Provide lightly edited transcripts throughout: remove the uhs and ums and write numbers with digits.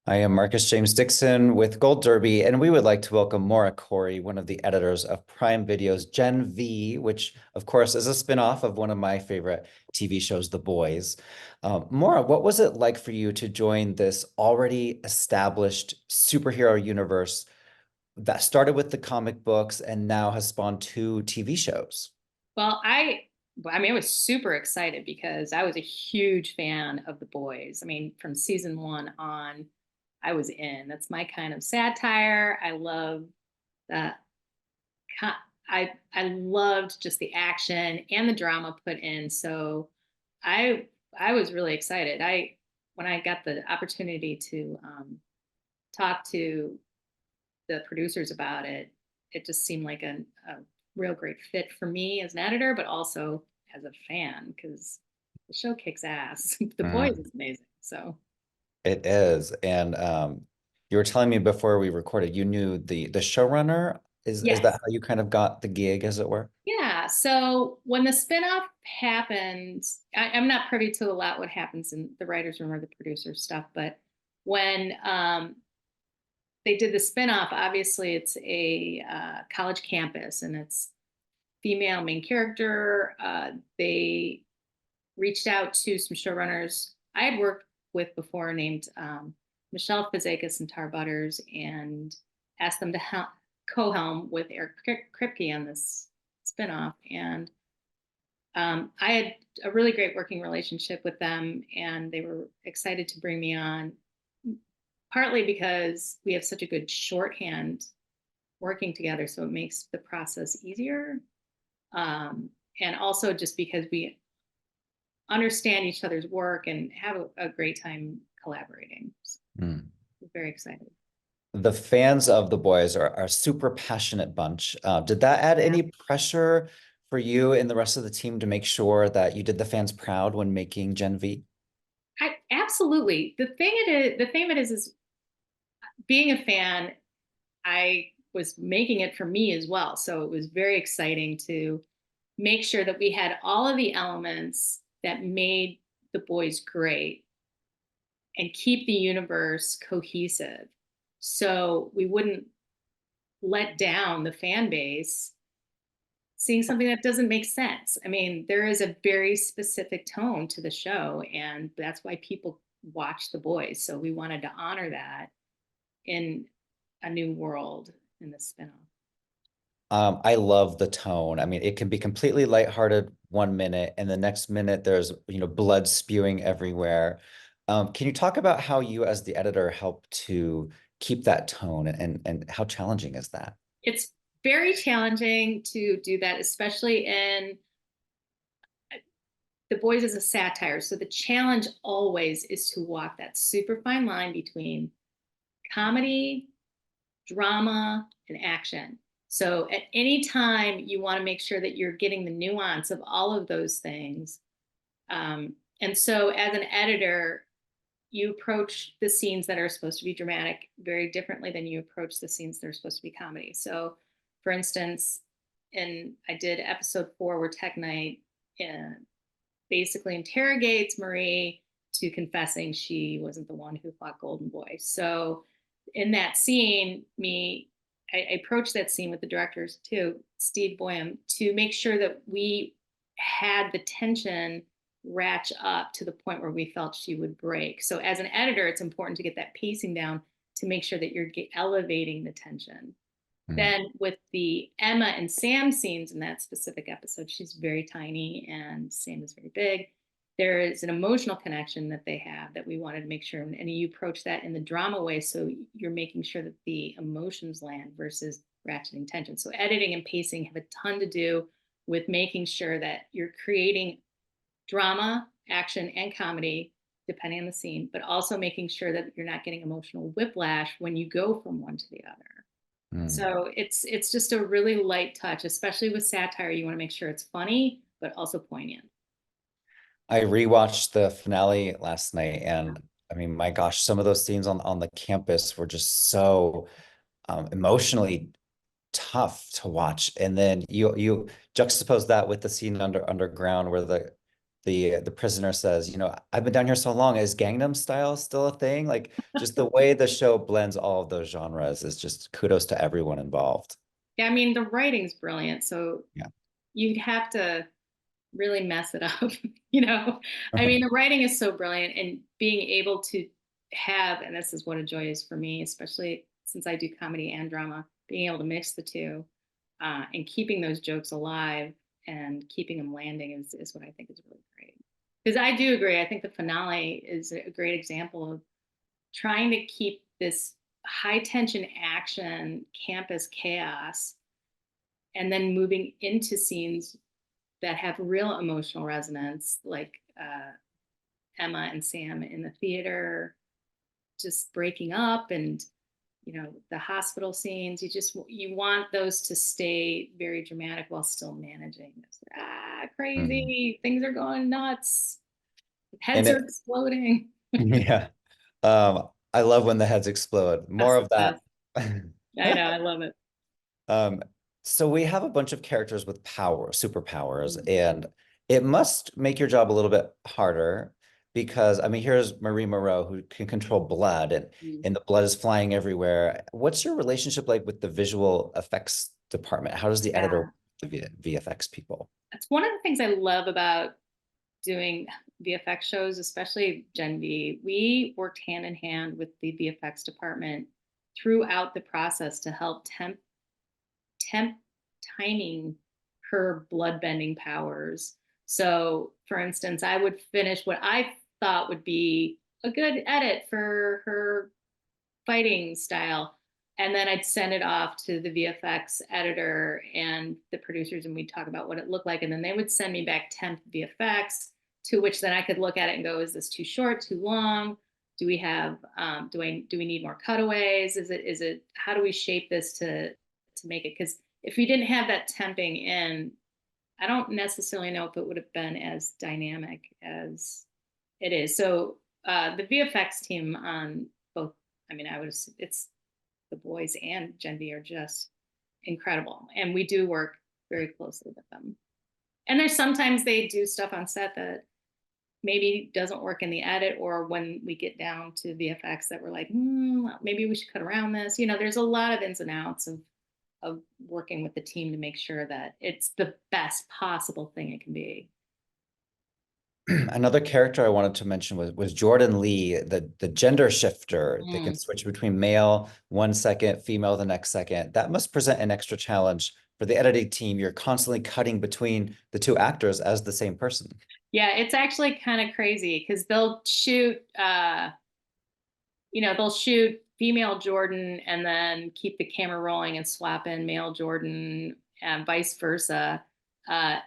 I am Marcus James Dixon with Gold Derby, and we would like to welcome Maura Corey, one of the editors of Prime Video's Gen V, which, of course, is a spinoff of one of my favorite TV shows, The Boys. Maura, what was it like for you to join this already established superhero universe that started with the comic books and now has spawned two TV shows? Well, I was super excited because I was a huge fan of The Boys. I mean, from season one on, I was in. That's my kind of satire. I love that. I loved just the action and the drama put in. So I I was really excited. I When I got the opportunity to talk to the producers about it, it just seemed like a real great fit for me as an editor, but also as a fan because the show kicks ass. The Boys Mm, is amazing. So it is. And you were telling me before we recorded, you knew the showrunner. Is that yes, how you kind of got the gig, as it were? yeah. So when the spinoff happened, I'm not privy to a lot what happens in the writers' room or the producer stuff, but when they did the spinoff, obviously it's a college campus and it's female main character. They reached out to some showrunners I had worked with before named Michelle Fizakis and Tar Butters and asked them to co-helm with Eric Kripke on this spinoff. And I had a really great working relationship with them, and they were excited to bring me on, partly because we have such a good shorthand working together, so it makes the process easier. And also just because we understand each other's work and have a great time collaborating. So Mm. I'm very excited. The fans of The Boys are a super passionate bunch. Did that add Yeah. any pressure for you and the rest of the team to make sure that you did the fans proud when making Gen V? I absolutely. The thing of it is being a fan, I was making it for me as well. So it was very exciting to make sure that we had all of the elements that made the boys great and keep the universe cohesive. So we wouldn't let down the fan base seeing something that doesn't make sense. I mean, there is a very specific tone to the show, and that's why people watch The Boys. So we wanted to honor that in a new world in the spinoff. I love the tone. I mean, it can be completely lighthearted 1 minute, and the next minute there's, blood spewing everywhere. Can you talk about how you, as the editor, help to keep that tone, and how challenging is that? It's very challenging to do that, especially in The Boys as a satire. So the challenge always is to walk that super fine line between comedy, drama, and action. So at any time, you want to make sure that you're getting the nuance of all of those things. And so as an editor, you approach the scenes that are supposed to be dramatic very differently than you approach the scenes that are supposed to be comedy. So, for instance, I did episode 4 where Tech Knight uh, basically interrogates Marie to confessing she wasn't the one who fought Golden Boy. So in that scene, I approached that scene with the directors too, Steve Boyum, to make sure that we had the tension ratchet up to the point where we felt she would break. So as an editor, it's important to get that pacing down to make sure that you're elevating the tension. Mm. Then with the Emma and Sam scenes in that specific episode, she's very tiny and Sam is very big. There is an emotional connection that they have that we wanted to make sure, and you approach that in the drama way, so you're making sure that the emotions land versus ratcheting tension. So editing and pacing have a ton to do with making sure that you're creating drama, action, and comedy depending on the scene, but also making sure that you're not getting emotional whiplash when you go from one to the other. Mm. So it's just a really light touch, especially with satire. You want to make sure it's funny, but also poignant. I rewatched the finale last night, and I mean, my gosh, some of those scenes on the campus were just so emotionally tough to watch. And then you juxtapose that with the scene underground where the prisoner says, you know, I've been down here so long. Is Gangnam Style still a thing? Like just the way the show blends all of those genres is just kudos to everyone involved. Yeah, I mean, the writing's brilliant, so Yeah. you'd have to really mess it up, you know? I mean, the writing is so brilliant, and being able to have, and this is what a joy is for me, especially since I do comedy and drama, being able to mix the two, and keeping those jokes alive and keeping them landing is what I think is really great. Because I do agree, I think the finale is a great example of trying to keep this high tension action campus chaos and then moving into scenes that have real emotional resonance, like Emma and Sam in the theater just breaking up, and the hospital scenes. You want those to stay very dramatic while still managing this. Mhm. Crazy things are going nuts, And heads are it, exploding. yeah. I love when the heads explode. More That's the of that. best. I know, I love it. Um, so we have a bunch of characters with superpowers, Mm. and it must make your job a little bit harder because I mean, here's Marie Moreau who can control blood Mm. and the blood is flying everywhere. What's your relationship like with the visual effects department? How does the editor work Yeah, with the VFX people? that's one of the things I love about doing VFX shows, especially Gen V. We worked hand in hand with the VFX department throughout the process to help temp timing her blood bending powers. So, for instance, I would finish what I thought would be a good edit for her fighting style. And then I'd send it off to the VFX editor and the producers, and we'd talk about what it looked like. And then they would send me back temp VFX, to which then I could look at it and go, is this too short, too long? Do we have, do we need more cutaways? Is it, how do we shape this to make it? Because if we didn't have that temping in, I don't necessarily know if it would have been as dynamic as it is. So the VFX team on both, I mean, it's the boys and Gen V are just incredible. And we do work very closely with them. And there's sometimes they do stuff on set that maybe doesn't work in the edit, or when we get down to VFX that we're like, maybe we should cut around this. There's a lot of ins and outs of working with the team to make sure that it's the best possible thing it can be. Another character I wanted to mention was Jordan Lee, the gender shifter. They can Mm. switch between male 1 second, female the next second. That must present an extra challenge for the editing team. You're constantly cutting between the two actors as the same person. Yeah, it's actually kind of crazy because they'll shoot female Jordan and then keep the camera rolling and swap in male Jordan and vice versa. Uh,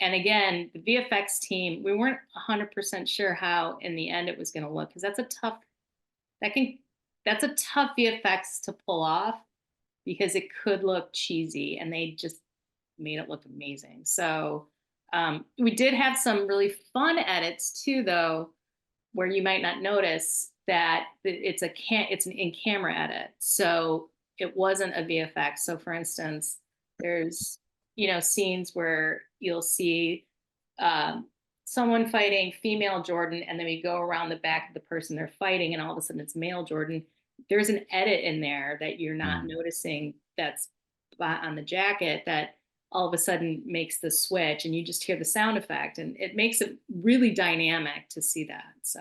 and again, the VFX team, we weren't 100% sure how in the end it was going to look, because that can, that's a tough VFX to pull off, because it could look cheesy, and they just made it look amazing. So we did have some really fun edits too, though, where you might not notice that it's an in-camera edit, so it wasn't a VFX. So, for instance, there's scenes where you'll see um, someone fighting female Jordan, and then we go around the back of the person they're fighting, and all of a sudden it's male Jordan. There's an edit in there that you're not Mm. noticing, that's on the jacket, that all of a sudden makes the switch, and you just hear the sound effect, and it makes it really dynamic to see that. So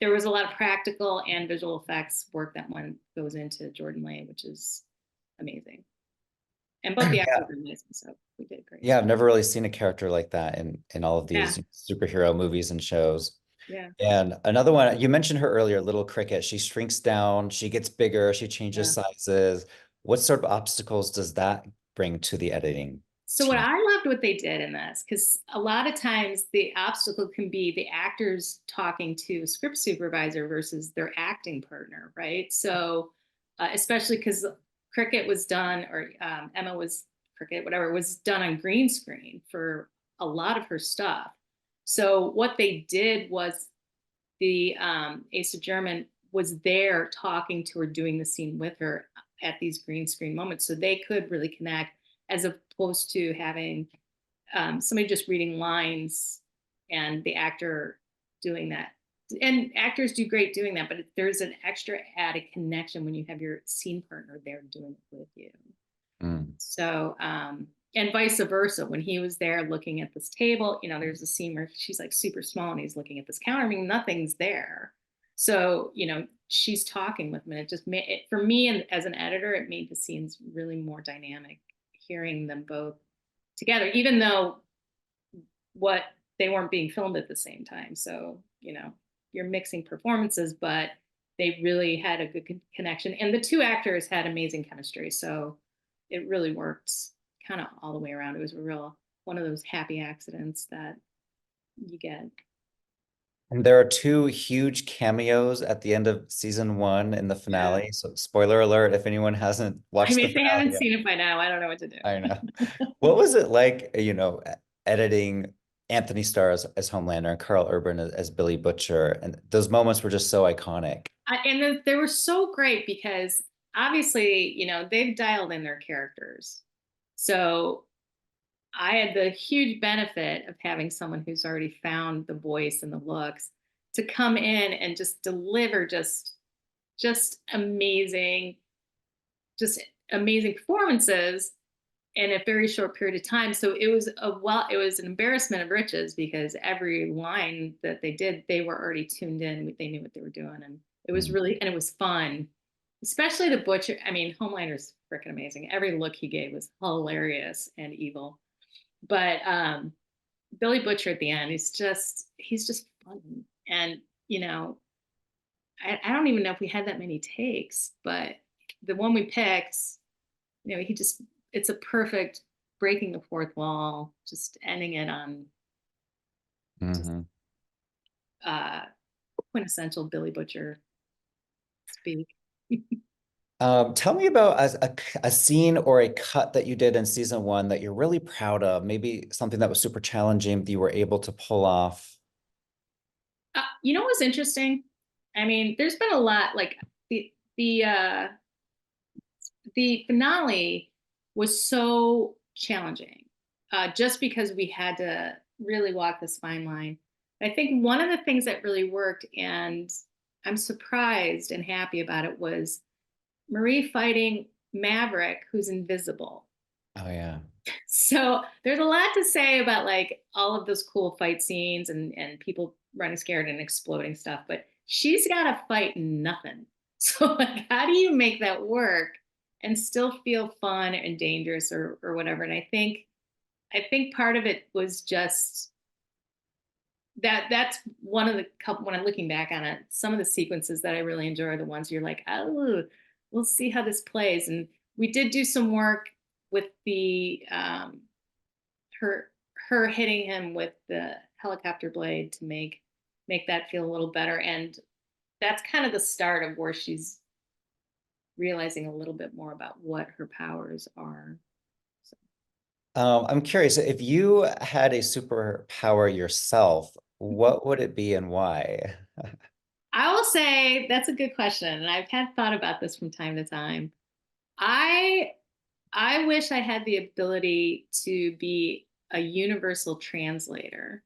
there was a lot of practical and visual effects work that one goes into Jordan Lane, which is amazing. And both the actors Yeah, are amazing, so we did great. yeah, I've never really seen a character like that in all of Yeah, these superhero movies and shows. yeah, And another one, you mentioned her earlier, Little Cricket. She shrinks down, she gets bigger, she changes yeah. sizes. What sort of obstacles does that bring to the editing So what team? I loved what they did in this, because a lot of times the obstacle can be the actors talking to a script supervisor versus their acting partner, right? So especially because Cricket was done, or Emma was Cricket, whatever, was done on green screen for a lot of her stuff. So what they did was the Asa German was there talking to her, doing the scene with her at these green screen moments, so they could really connect, as opposed to having somebody just reading lines and the actor doing that. And actors do great doing that, but there's an extra added connection when you have your scene partner there doing it with you. Mm. So, and vice versa, when he was there looking at this table, you know, there's a scene where she's like super small and he's looking at this counter. I mean, nothing's there. So, you know, she's talking with him, and it just made it for me, and as an editor, it made the scenes really more dynamic, hearing them both together, even though what they weren't being filmed at the same time. So, you know, you're mixing performances, but they really had a good connection. And the two actors had amazing chemistry. So it really worked kind of all the way around. It was a real one of those happy accidents that you get. And there are two huge cameos at the end of season 1 in the finale. So spoiler alert, if anyone hasn't I watched mean, the if they finale haven't yet. seen it by now, I don't know what to do. I know. What was it like, you know, editing Anthony Starr as Homelander and Carl Urban as Billy Butcher? And those moments were just so iconic. And they were so great because obviously, you know, they've dialed in their characters. So I had the huge benefit of having someone who's already found the voice and the looks to come in and just deliver just amazing, just amazing performances in a very short period of time. So it was it was an embarrassment of riches because every line that they did, they were already tuned in. They knew what they were doing, and it was Mm. really, and it was fun, especially the Butcher. I mean, Homelander's freaking amazing. Every look he gave was hilarious and evil. But Billy Butcher at the end, he's just fun. And, you know, I don't even know if we had that many takes, but the one we picked, you know, it's a perfect breaking the fourth wall, just ending it on just Mhm. uh, quintessential Billy Butcher speak. Tell me about a scene or a cut that you did in season 1 that you're really proud of, maybe something that was super challenging that you were able to pull off. You know what's interesting? I mean, there's been a lot, like the the uh, the finale was so challenging, just because we had to really walk this fine line. I think one of the things that really worked, and I'm surprised and happy about it, was Marie fighting Maverick, who's invisible. Oh yeah. So there's a lot to say about like all of those cool fight scenes and people running scared and exploding stuff, but she's got to fight nothing. So like, how do you make that work and still feel fun and dangerous or whatever? And I think part of it was just that's one of the couple, when I'm looking back on it, some of the sequences that I really enjoy are the ones you're like, oh, we'll see how this plays. And we did do some work with the her her hitting him with the helicopter blade to make that feel a little better. And that's kind of the start of where she's realizing a little bit more about what her powers are. So. I'm curious, if you had a superpower yourself, what would it be and why? I will say that's a good question, and I've had thought about this from time to time. I I wish I had the ability to be a universal translator.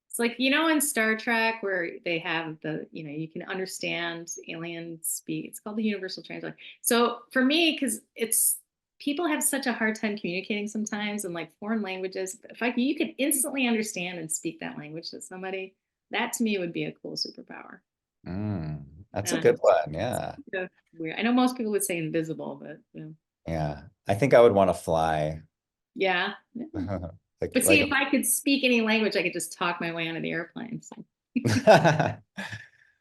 It's like, you know, in Star Trek where they have you know, you can understand alien speak. It's called the universal translator. So for me, because it's people have such a hard time communicating sometimes in like foreign languages. If you could instantly understand and speak that language to somebody, that to me would be a cool superpower. Mm, that's a And good one. Yeah. it's weird. I know most people would say invisible, but you know, Yeah. I think I would want to fly. yeah. Like But see, like if I could speak any language, I could just talk my way onto the airplane. So.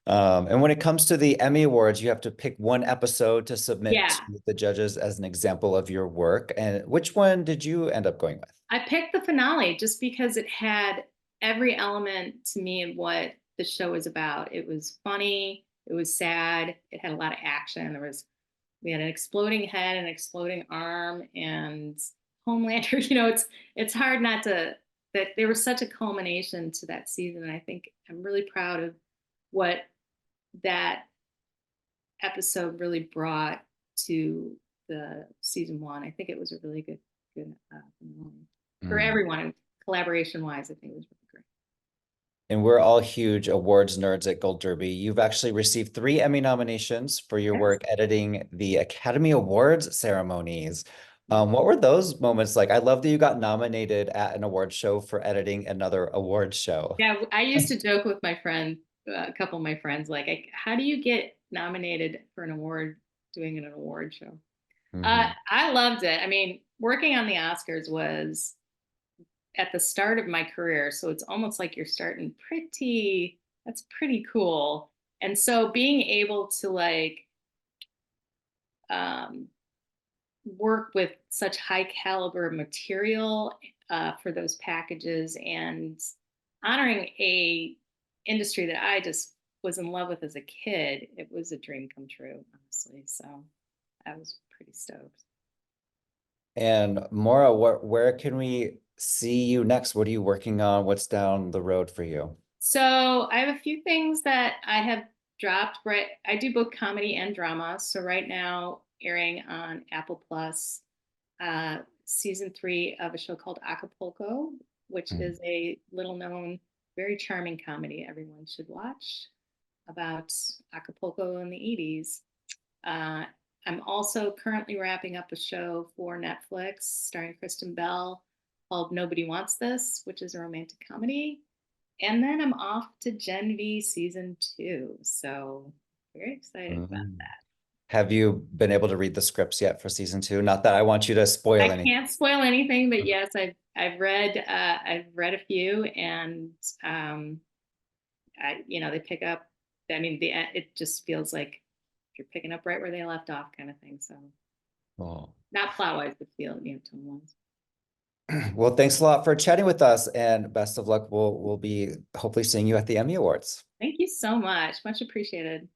And when it comes to the Emmy Awards, you have to pick one episode to submit Yeah, to the judges as an example of your work. And which one did you end up going with? I picked the finale just because it had every element to me of what the show was about. It was funny, it was sad, it had a lot of action. We had an exploding head, an exploding arm, and Homelander. You know, it's hard not to that there was such a culmination to that season. And I think I'm really proud of what that episode really brought to the season one. I think it was a really good finale for Mm. everyone. Collaboration wise, I think it was really great. And we're all huge awards nerds at Gold Derby. You've actually received 3 Emmy nominations for your Yes. work editing the Academy Awards ceremonies. What were those moments like? I love that you got nominated at an award show for editing another award show. Yeah, I used to joke with my friend, a couple of my friends, like, how do you get nominated for an award doing an award show? Mhm. I loved it. I mean, working on the Oscars was at the start of my career, so it's almost like you're starting that's pretty cool. And so being able to like um, work with such high caliber material for those packages and honoring a industry that I just was in love with as a kid, it was a dream come true, honestly. So I was pretty stoked. And Maura, where can we see you next? What are you working on? What's down the road for you? So I have a few things that I have dropped. Right, I do both comedy and drama. So right now, airing on Apple Plus, season 3 of a show called Acapulco, which Mm. is a little known, very charming comedy everyone should watch about Acapulco in the 80s. Uh, I'm also currently wrapping up a show for Netflix starring Kristen Bell called Nobody Wants This, which is a romantic comedy. And then I'm off to Gen V season 2. So very excited about Mm. that. Have you been able to read the scripts yet for season 2? Not that I want you to spoil I anything. can't spoil anything, but yes, I've read a few, and they pick up. I mean, it just feels like you're picking up right where they left off, kind of thing. So Oh. not plot wise, but tone wise. Well, thanks a lot for chatting with us and best of luck. We'll be hopefully seeing you at the Emmy Awards. Thank you so much. Much appreciated.